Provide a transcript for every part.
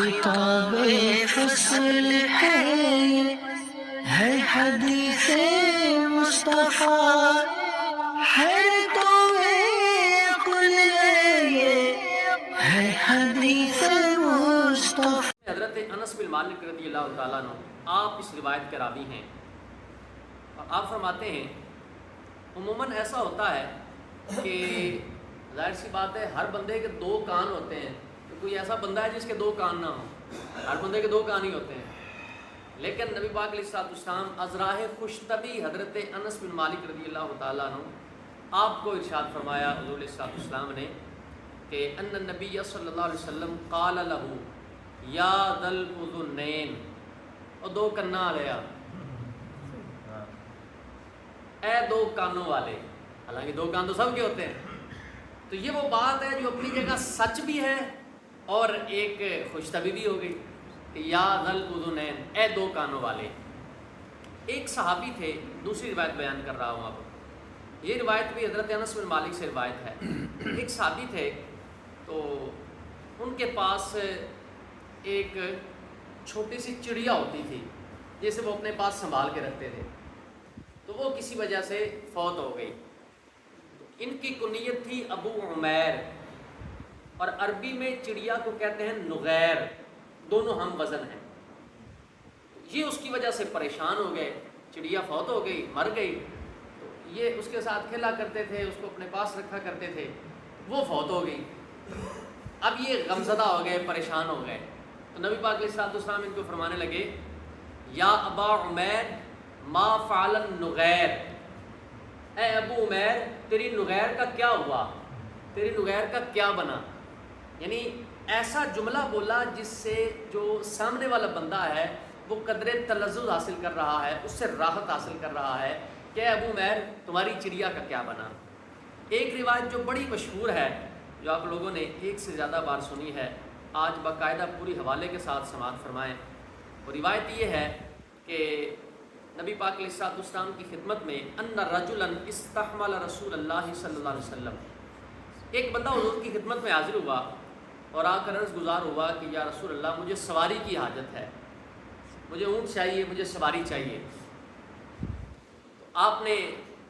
خطاب فصل ہے حدیث مصطفیٰ ہے تو کل ہے حدیث مصطفیٰ۔ حضرت انس بن مالک رضی اللہ تعالیٰ عنہ آپ اس روایت کے راوی ہیں اور آپ فرماتے ہیں عموماً ایسا ہوتا ہے کہ ظاہر سی بات ہے ہر بندے کے دو کان ہوتے ہیں، تو کوئی ایسا بندہ ہے جس کے دو کان نہ ہوں، ہر بندے کے دو کان ہی ہوتے ہیں، لیکن نبی پاک علیہ السلام ازراہ خوشطبی حضرت انس بن مالک رضی اللہ تعالیٰ عنہ آپ کو ارشاد فرمایا حضور علیہ السلام نے کہ ان النبی صلی اللہ علیہ وسلم قال لہو یا ذل اذنین، اور دو کنا لیا، اے دو کانوں والے، حالانکہ دو کان تو سب کے ہوتے ہیں، تو یہ وہ بات ہے جو اپنی جگہ سچ بھی ہے اور ایک خوشطبی بھی ہو گئی کہ یا ذل اذنین، اے دو کانوں والے۔ ایک صحابی تھے، دوسری روایت بیان کر رہا ہوں اب، یہ روایت بھی حضرت انس بن مالک سے روایت ہے۔ ایک صحابی تھے تو ان کے پاس ایک چھوٹی سی چڑیا ہوتی تھی جسے وہ اپنے پاس سنبھال کے رکھتے تھے، تو وہ کسی وجہ سے فوت ہو گئی۔ ان کی کنیت تھی ابو عمیر، اور عربی میں چڑیا کو کہتے ہیں نغیر، دونوں ہم وزن ہیں۔ یہ اس کی وجہ سے پریشان ہو گئے، چڑیا فوت ہو گئی، مر گئی، تو یہ اس کے ساتھ کھیلا کرتے تھے، اس کو اپنے پاس رکھا کرتے تھے، وہ فوت ہو گئی۔ اب یہ غمزدہ ہو گئے، پریشان ہو گئے، تو نبی پاک علیہ السلام ان کو فرمانے لگے یا ابا عمیر ما فعل النغیر، اے ابو عمیر تیری نغیر کا کیا ہوا، تیری نغیر کا کیا بنا، یعنی ایسا جملہ بولا جس سے جو سامنے والا بندہ ہے وہ قدر تلذذ حاصل کر رہا ہے، اس سے راحت حاصل کر رہا ہے کہ اے ابو عمیر تمہاری چڑیا کا کیا بنا۔ ایک روایت جو بڑی مشہور ہے، جو آپ لوگوں نے ایک سے زیادہ بار سنی ہے، آج باقاعدہ پوری حوالے کے ساتھ سماعت فرمائیں، وہ روایت یہ ہے کہ نبی پاک علیہ السلام کی خدمت میں ان رجلا استحمل رسول اللہ صلی اللہ علیہ وسلم، ایک بندہ حضور کی خدمت میں حاضر ہوا اور آ کر عرض گزار ہوا کہ یا رسول اللہ مجھے سواری کی حاجت ہے، مجھے اونٹ چاہیے، مجھے سواری چاہیے۔ تو آپ نے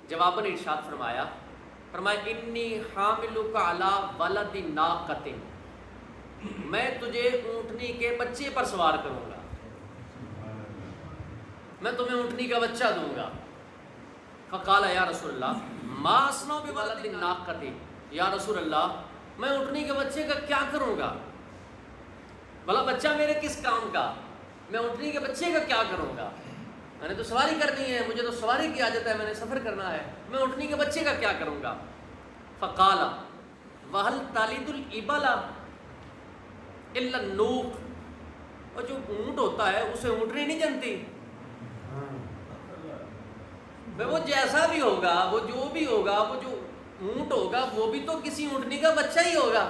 جواباً ارشاد فرمایا انی حاملک علی ولد ناقۃ، میں تجھے اونٹنی کے بچے پر سوار کروں گا، میں تمہیں اونٹنی کا بچہ دوں گا۔ فقال یا رسول اللہ ما اصنع بولد الناقۃ، یا رسول اللہ میں اونٹنی کے بچے کا کیا کروں گا، بھلا بچہ میرے کس کام کا، میں اونٹنی کے بچے کا کیا کروں گا، میں نے تو سواری کرنی ہے، مجھے تو سواری کی عادت ہے، میں نے سفر کرنا ہے، میں اونٹنی کے بچے کا کیا کروں گا۔ فقال وہل تالد الابل الا النوق، اور جو اونٹ ہوتا ہے اسے اونٹنی نہیں جنتی، وہ جیسا بھی ہوگا، وہ جو بھی ہوگا، وہ جو اونٹ ہوگا وہ بھی تو کسی اونٹنی کا بچہ ہی ہوگا۔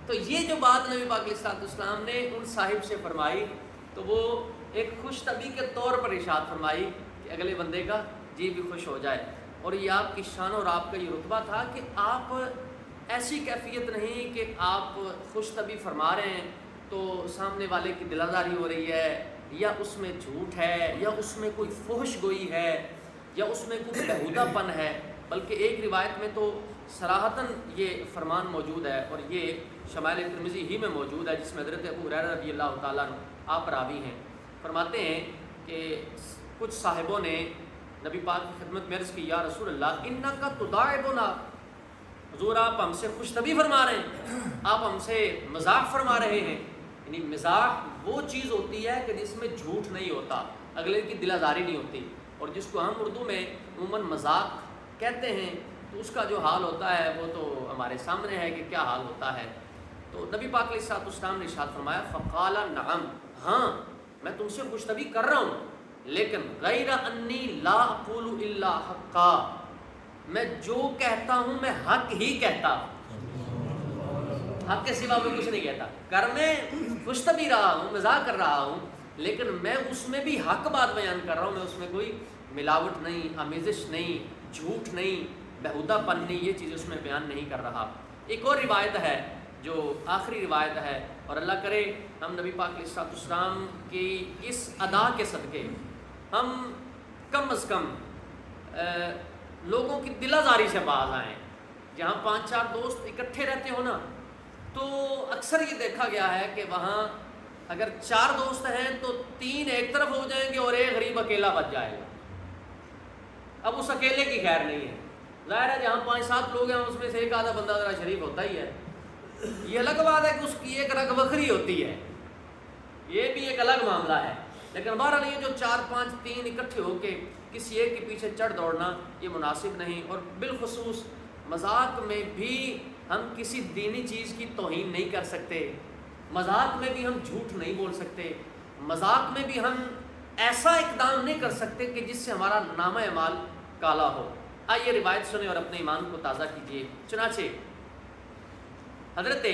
تو یہ جو بات نبی پاک علیہ السلام نے ان صاحب سے فرمائی تو وہ ایک خوش طبی کے طور پر ارشاد فرمائی کہ اگلے بندے کا جی بھی خوش ہو جائے، اور یہ آپ کی شان اور آپ کا یہ رتبہ تھا کہ آپ ایسی کیفیت نہیں کہ آپ خوش طبی فرما رہے ہیں تو سامنے والے کی دلداری ہو رہی ہے، یا اس میں جھوٹ ہے، یا اس میں کوئی فحش گوئی ہے، یا اس میں کوئی بہودہ پن ہے، بلکہ ایک روایت میں تو صراحتاً یہ فرمان موجود ہے، اور یہ شمائل ترمذی ہی میں موجود ہے، جس میں حضرت ابو ہریرہ رضی اللہ تعالیٰ عنہ آپ راوی ہیں، فرماتے ہیں کہ کچھ صاحبوں نے نبی پاک کی خدمت میں عرض کی یا رسول اللہ انک تداعبنا، حضور آپ ہم سے خوش طبی فرما رہے ہیں، آپ ہم سے مزاح فرما رہے ہیں، یعنی مزاح وہ چیز ہوتی ہے کہ جس میں جھوٹ نہیں ہوتا، اگلے کی دل آزاری نہیں ہوتی، اور جس کو ہم اردو میں عموماً مذاق کہتے ہیں، تو اس کا جو حال ہوتا ہے وہ تو ہمارے سامنے ہے کہ کیا حال ہوتا ہے۔ تو نبی پاک علیہ السلام نے ارشاد فرمایا فقال نعم، ہاں میں تم سے خوش طبی کر رہا ہوں، لیکن غیر انی لا اقول الا حقا، میں جو کہتا ہوں میں حق ہی کہتا ہوں، حق کے سوا میں کچھ نہیں کہتا، کر میں خوش طبی رہا ہوں، مزاح کر رہا ہوں، لیکن میں اس میں بھی حق بات بیان کر رہا ہوں، میں اس میں کوئی ملاوٹ نہیں، آمیزش نہیں، جھوٹ نہیں، بہودہ پن نہیں، یہ چیز اس میں بیان نہیں کر رہا۔ ایک اور روایت ہے جو آخری روایت ہے، اور اللہ کرے ہم نبی پاک علیہ السلام کی اس ادا کے صدقے ہم کم از کم لوگوں کی دل آزاری سے باز آئیں. جہاں 5-4 دوست اکٹھے رہتے ہو نا، تو اکثر یہ دیکھا گیا ہے کہ وہاں اگر 4 دوست ہیں تو 3 ایک طرف ہو جائیں گے اور ایک غریب اکیلا بچ جائے گا. اب اس اکیلے کی خیر نہیں ہے. ظاہر ہے جہاں 5-7 لوگ ہیں اس میں سے ایک آدھا بندہ ذرا شریف ہوتا ہی ہے. یہ الگ بات ہے کہ اس کی ایک رگ بکھری ہوتی ہے، یہ بھی ایک الگ معاملہ ہے. لیکن بہرحال یہ جو 4-5-3 اکٹھے ہو کے کسی ایک کے پیچھے چڑھ دوڑنا یہ مناسب نہیں. اور بالخصوص مذاق میں بھی ہم کسی دینی چیز کی توہین نہیں کر سکتے، مذاق میں بھی ہم جھوٹ نہیں بول سکتے، مذاق میں بھی ہم ایسا اقدام نہیں کر سکتے کہ جس سے ہمارا نامہ اعمال کالا ہو. آئیے روایت سنیں اور اپنے ایمان کو تازہ کیجیے. چنانچہ حضرت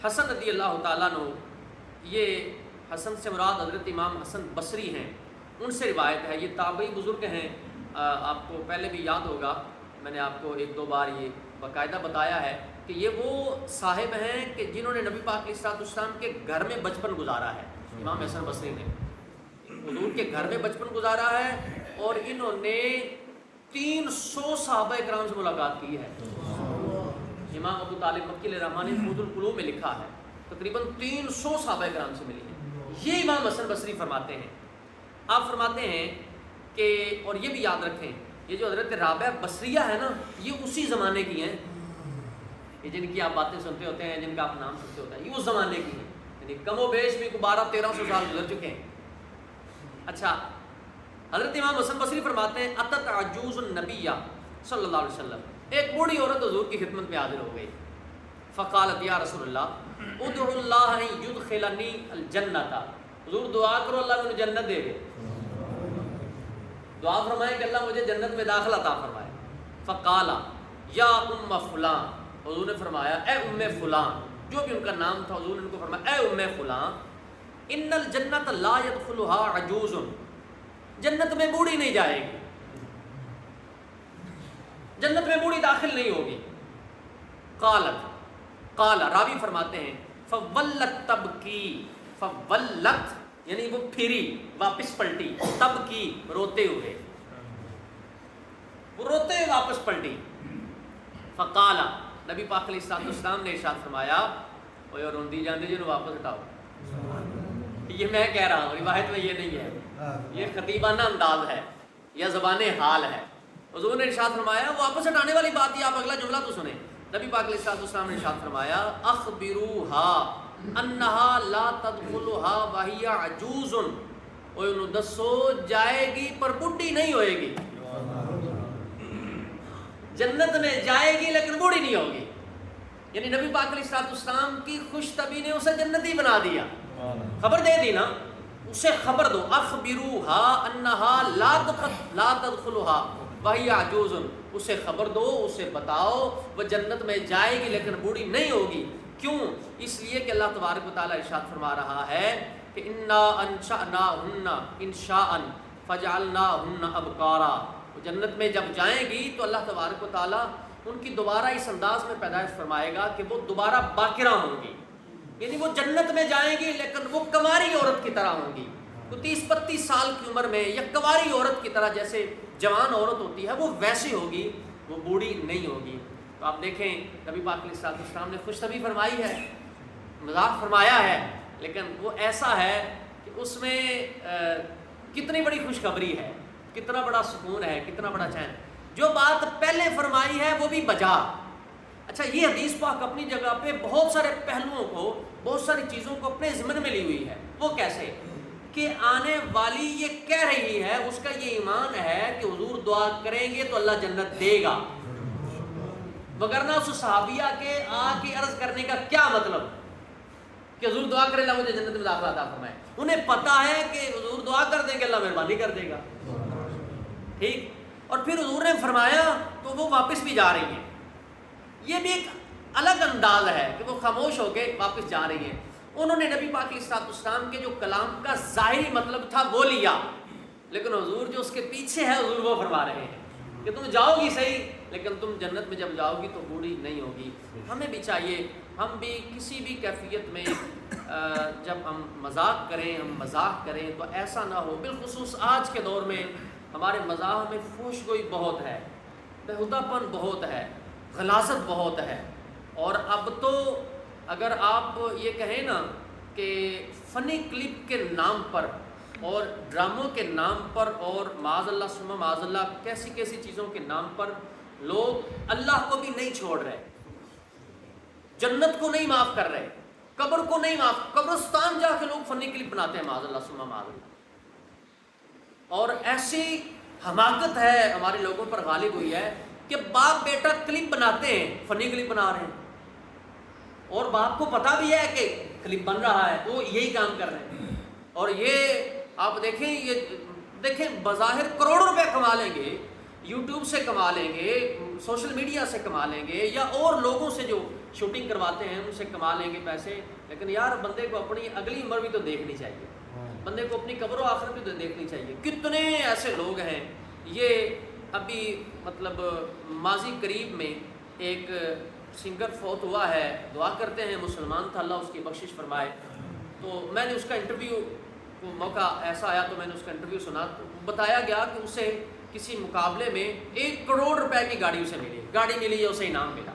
حسن رضی اللہ تعالیٰ عنہ، یہ حسن سے مراد حضرت امام حسن بصری ہیں، ان سے روایت ہے. یہ تابعی بزرگ ہیں. آپ کو پہلے بھی یاد ہوگا، میں نے آپ کو 1-2 بار یہ باقاعدہ بتایا ہے کہ یہ وہ صاحب ہیں کہ جنہوں نے نبی پاک علیہ السلام کے گھر میں بچپن گزارا ہے. امام حسن بصری نے حضور کے گھر میں بچپن گزارا ہے، اور انہوں نے 300 صحابہ کرام سے ملاقات کی ہے. امام ابو طالب مکی علیہ الرحمٰن نے فضول القلوب میں لکھا ہے تقریباً 300 صحابہ کرام سے ملی ہیں. یہ امام حسن بصری فرماتے ہیں. آپ فرماتے ہیں کہ، اور یہ بھی یاد رکھیں، یہ جو حضرت رابعہ بصریہ ہے نا، یہ اسی زمانے کی ہیں. یہ جن کی آپ باتیں سنتے ہوتے ہیں، جن کا آپ نام سنتے ہوتے ہیں، یہ اس زمانے کی ہیں. یعنی کم و بیش بھی 1200-1300 سال گزر چکے ہیں. اچھا، حضرت امام حسن بصری فرماتے ہیں اتت عجوز النبی صلی اللہ علیہ وسلم، ایک بوڑھی عورت حضور کی خدمت میں حاضر ہو گئی. فقالت یا رسول اللہ ادعو اللہ ان یدخلنی الجنت، حضور دعا کرو اللہ مجھے جنت دے دے. دعا فرمائے کہ اللہ مجھے جنت میں داخلہ عطا فرمائے. فقالا یا ام فلان، حضور نے فرمایا اے ام فلان، جو بھی ان کا نام تھا حضور نے ان کو فرمایا اے ام فلان، ان الجنت لا يدخلها عجوز، جنت میں بوڑھی نہیں جائے گی، جنت میں بوڑھی داخل نہیں ہوگی. قال راوی فرماتے ہیں فولت تبکی، فولت یعنی وہ پھری، واپس پلٹی، تبکی روتے ہوئے، وہ روتے ہوئے واپس پلٹی. فقال نبی پاک علیہ السلام نے ارشاد فرمایا اوے اور روندی جاندے جنوں واپس ہٹاؤ. یہ میں کہہ رہا ہوں، روایت میں یہ نہیں ہے، یہ خطیبانہ انداز ہے یا زبان حال ہے. حضور نے ارشاد فرمایا واپس ہٹانے والی بات ہی، آپ اگلا جملہ تو سنیں. نبی پاک علیہ السلام نے ارشاد فرمایا اخبروها انها لا تدخلها وهي عجوز، اوے انہوں دسو جائے گی پر بڈھی نہیں ہوئے گی. جنت میں جائے گی لیکن بوڑھی نہیں ہوگی. یعنی نبی پاک علیہ السلام کی خوش طبعی نے اسے جنتی بنا دیا. خبر دے دی نا، اسے خبر دو. اخبروها انها لا تدخلها وهي عجوز، اسے خبر دو، اسے بتاؤ وہ جنت میں جائے گی لیکن بوڑھی نہیں ہوگی. کیوں؟ اس لیے کہ اللہ تبارک و تعالیٰ ارشاد فرما رہا ہے کہ انا انشأناہن انشاء فجعلناہن ابکارا. جنت میں جب جائیں گی تو اللہ تبارک و تعالیٰ ان کی دوبارہ اس انداز میں پیدائش فرمائے گا کہ وہ دوبارہ باکرہ ہوں گی. یعنی وہ جنت میں جائیں گی لیکن وہ کنواری عورت کی طرح ہوں گی. تو 30-32 سال کی عمر میں یا کنواری عورت کی طرح جیسے جوان عورت ہوتی ہے وہ ویسی ہوگی، وہ بوڑھی نہیں ہوگی. تو آپ دیکھیں نبی پاک علیہ السلام نے خوش طبعی فرمائی ہے، مذاق فرمایا ہے، لیکن وہ ایسا ہے کہ اس میں کتنی بڑی خوشخبری ہے، کتنا بڑا سکون ہے، کتنا بڑا چین. جو بات پہلے فرمائی ہے وہ بھی بجا. اچھا، یہ حدیث پاک اپنی جگہ پہ بہت سارے پہلوؤں کو، بہت ساری چیزوں کو اپنے ضمن میں لی ہوئی ہے. وہ کیسے کہ آنے والی یہ کہہ رہی ہے، اس کا یہ ایمان ہے کہ حضور دعا کریں گے تو اللہ جنت دے گا، وگرنہ اس صحابیہ کے آ کے عرض کرنے کا کیا مطلب کہ حضور دعا کرے اللہ مجھے جنت میں داخلہ عطا فرمائے. انہیں پتا ہے کہ حضور دعا کر دیں گے اللہ مہربانی کر دے گا. ٹھیک، اور پھر حضور نے فرمایا تو وہ واپس بھی جا رہی ہیں. یہ بھی ایک الگ انداز ہے کہ وہ خاموش ہو کے واپس جا رہی ہیں. انہوں نے نبی پاک علیہ السلام کے جو کلام کا ظاہری مطلب تھا وہ لیا، لیکن حضور جو اس کے پیچھے ہے حضور وہ فرما رہے ہیں کہ تم جاؤ گی صحیح لیکن تم جنت میں جب جاؤ گی تو بوڑھی نہیں ہوگی. ہمیں بھی چاہیے ہم بھی کسی بھی کیفیت میں جب ہم مذاق کریں، ہم مزاح کریں تو ایسا نہ ہو، بالخصوص آج کے دور میں ہمارے مزاح میں فحش گوئی بہت ہے، بیہودہ پن بہت ہے، غلاظت بہت ہے. اور اب تو اگر آپ یہ کہیں نا کہ فنی کلپ کے نام پر اور ڈراموں کے نام پر اور معاذ اللہ ثم معاذ اللہ کیسی کیسی چیزوں کے نام پر لوگ اللہ کو بھی نہیں چھوڑ رہے، جنت کو نہیں معاف کر رہے، قبر کو نہیں معاف، قبرستان جا کے لوگ فنی کلپ بناتے ہیں معاذ اللہ ثم معاذ اللہ. اور ایسی حماقت ہے ہمارے لوگوں پر غالب ہوئی ہے کہ باپ بیٹا کلپ بناتے ہیں، فنی کلپ بنا رہے ہیں، اور باپ کو پتا بھی ہے کہ کلپ بن رہا ہے، وہ یہی کام کر رہے ہیں. اور یہ آپ دیکھیں، یہ دیکھیں بظاہر کروڑوں روپے کما لیں گے، یوٹیوب سے کما لیں گے، سوشل میڈیا سے کما لیں گے، یا اور لوگوں سے جو شوٹنگ کرواتے ہیں ان سے کما لیں گے پیسے. لیکن یار بندے کو اپنی اگلی عمر بھی تو دیکھنی چاہیے، بندے کو اپنی قبر و آخرت بھی تو دیکھنی چاہیے. کتنے ایسے لوگ ہیں. یہ ابھی مطلب ماضی قریب میں ایک سنگر فوت ہوا ہے، دعا کرتے ہیں، مسلمان تھا، اللہ اس کی بخشش فرمائے. تو میں نے اس کا انٹرویو کو موقع ایسا آیا تو میں نے اس کا انٹرویو سنا، تو بتایا گیا کہ اسے کسی مقابلے میں 1 کروڑ روپے کی گاڑی اسے ملی، گاڑی ملی ہے، اسے انعام ملا.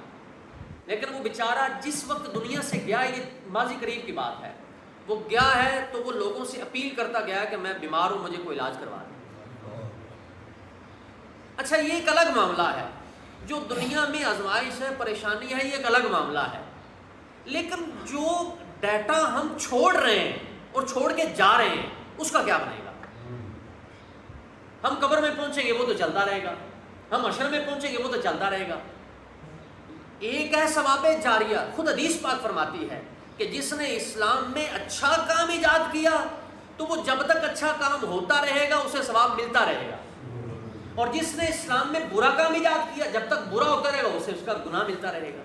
لیکن وہ بیچارہ جس وقت دنیا سے گیا، یہ ماضی قریب کی بات ہے، وہ گیا ہے تو وہ لوگوں سے اپیل کرتا گیا کہ میں بیمار ہوں، مجھے کوئی علاج کروا دیں. اچھا یہ ایک الگ معاملہ ہے، جو دنیا میں آزمائش ہے، پریشانی ہے، یہ ایک الگ معاملہ ہے. لیکن جو ڈیٹا ہم چھوڑ رہے ہیں اور چھوڑ کے جا رہے ہیں، اس کا کیا بنے گا؟ ہم قبر میں پہنچیں گے وہ تو چلتا رہے گا، ہم حشر میں پہنچیں گے وہ تو چلتا رہے گا. ایک ہے ثواب جاریہ. خود حدیث پاک فرماتی ہے کہ جس نے اسلام میں اچھا کام ایجاد کیا تو وہ جب تک اچھا کام ہوتا رہے گا اسے ثواب ملتا رہے گا، اور جس نے اسلام میں برا کام ایجاد کیا جب تک برا ہوتا رہے گا اسے اس کا گناہ ملتا رہے گا.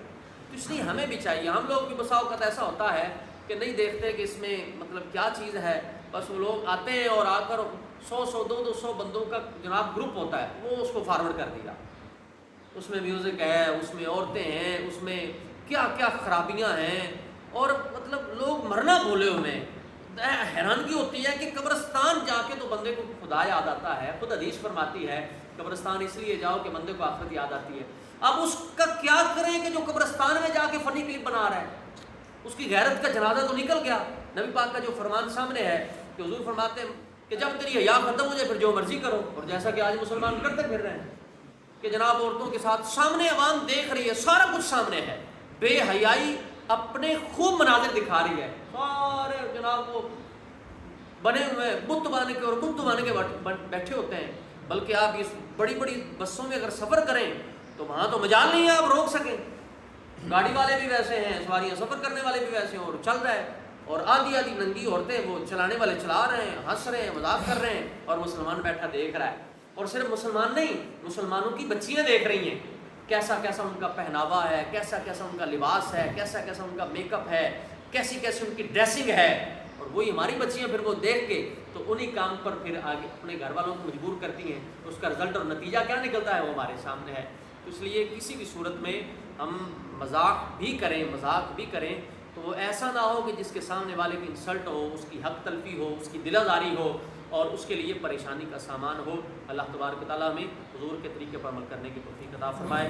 تو اس لیے ہمیں بھی چاہیے، ہم لوگ بھی بسا اوقات ایسا ہوتا ہے کہ نہیں دیکھتے کہ اس میں مطلب کیا چیز ہے، بس وہ لوگ آتے ہیں اور آ کر 100 200 بندوں کا جناب گروپ ہوتا ہے، وہ اس کو فارورڈ کر دیا، اس میں میوزک ہے، اس میں عورتیں ہیں، اس میں کیا کیا خرابیاں ہیں، اور مطلب لوگ مرنا بھولے ہوئے ہیں. حیرانگی ہوتی ہے کہ قبرستان جا کے تو بندے کو خدا یاد آتا ہے. خود حدیث فرماتی ہے قبرستان اس لیے جاؤ کہ بندے کو آخرت یاد آتی ہے. اب اس کا کیا کریں کہ جو قبرستان میں جا کے فنی کلپ بنا رہا ہے، اس کی غیرت کا جنازہ تو نکل گیا. نبی پاک کا جو فرمان سامنے ہے کہ حضور فرماتے ہیں کہ جب تیری حیا ختم ہو جائے پھر جو مرضی کرو. اور جیسا کہ آج مسلمان کرتے پھر رہے ہیں کہ جناب عورتوں کے ساتھ سامنے عوام دیکھ رہی ہے، سارا کچھ سامنے ہے، بے حیائی اپنے خوب مناظر دکھا رہی ہے، سارے جناب وہ بنے ہوئے بت بانے کے اور بت بانے کے بیٹھے ہوتے ہیں. بلکہ آپ اس بڑی بڑی بسوں میں اگر سفر کریں تو وہاں تو مجال نہیں ہے آپ روک سکیں. گاڑی والے بھی ویسے ہیں، سواریاں سفر کرنے والے بھی ویسے ہیں، اور چل رہا ہے، اور آدھی آدھی ننگی عورتیں وہ چلانے والے چلا رہے ہیں، ہنس رہے ہیں، مذاق کر رہے ہیں، اور مسلمان بیٹھا دیکھ رہا ہے. اور صرف مسلمان نہیں، مسلمانوں کی بچیاں دیکھ رہی ہیں کیسا کیسا ان کا پہناوا ہے، کیسا کیسا ان کا لباس ہے، کیسا کیسا ان کا میک اپ ہے، کیسی کیسی ان کی ڈریسنگ ہے. اور وہی ہماری بچیاں پھر وہ دیکھ کے تو انہی کام پر پھر آگے اپنے گھر والوں کو مجبور کرتی ہیں. اس کا رزلٹ اور نتیجہ کیا نکلتا ہے وہ ہمارے سامنے ہے. تو اس لیے کسی بھی صورت میں ہم مذاق بھی کریں تو ایسا نہ ہو کہ جس کے سامنے والے کی انسلٹ ہو، اس کی حق تلفی ہو، اس کی دل آزاری ہو، اور اس کے لیے پریشانی کا سامان ہو. اللہ تبارک و تعالیٰ ہمیں حضور کے طریقے پر عمل کرنے کی توفیق عطا فرمائے.